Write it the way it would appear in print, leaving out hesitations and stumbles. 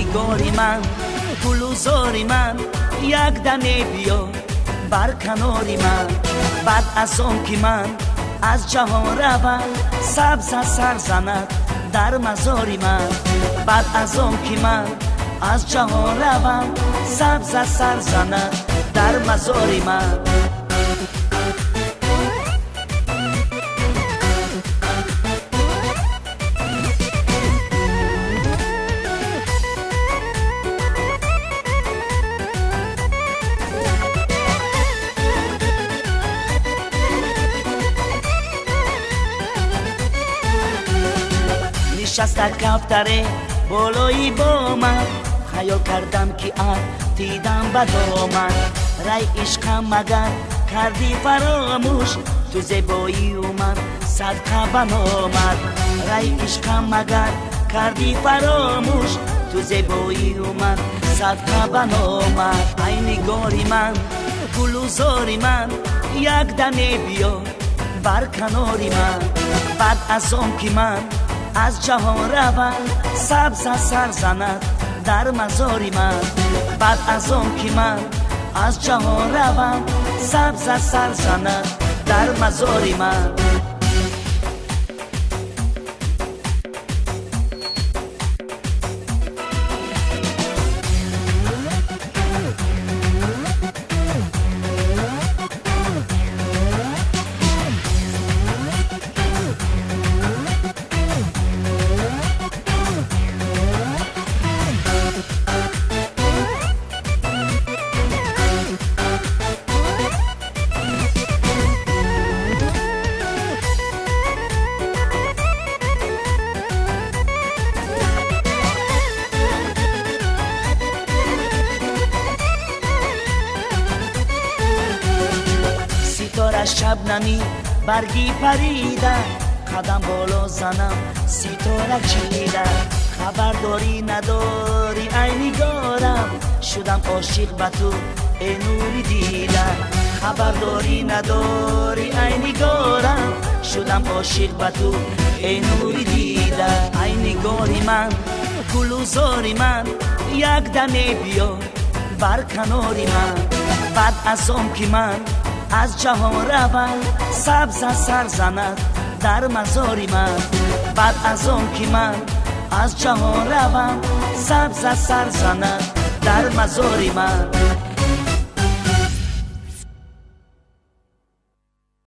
نگاری من گلوزاری من یک دمه بیا بر کناری من بعد از آن که من از جهان روم سبز سر زند در مزاری من بعد از آن که من از جهان روم سبز سر زند در مزاری من نشسته کفتره بالایی با من خیال کردم که دیدم به دامن رای عشقم مگر کردی فراموش تو زیبایی اومد صدقه بنامد رای عشقم مگر کردی فراموش تو زیبایی اومد صدقه بنامد ای نگاری من گلوزاری من یک دمه بیا بر کناری من بعد از آن که من از جهان روم سبز سر زند در مزاری من بعد از آن که من از جهان روم سبز سر زند در مزاری من ستاره شبنمی برگی پریده قدم بالا زنم ستاره چیده خبر داری نداری ای نگارم شدم عاشق به تو ای نوری دیدم خبر داری نداری ای نگارم شدم عاشق به تو ای نوری دیدم ای نگاری من گلوزاری من یک دمه بیا بر کناری من بعد از آن که من از جهان روم سبز سر زند در مزاری من بعد از آن که من از جهان روم سبز سر زند در مزاری من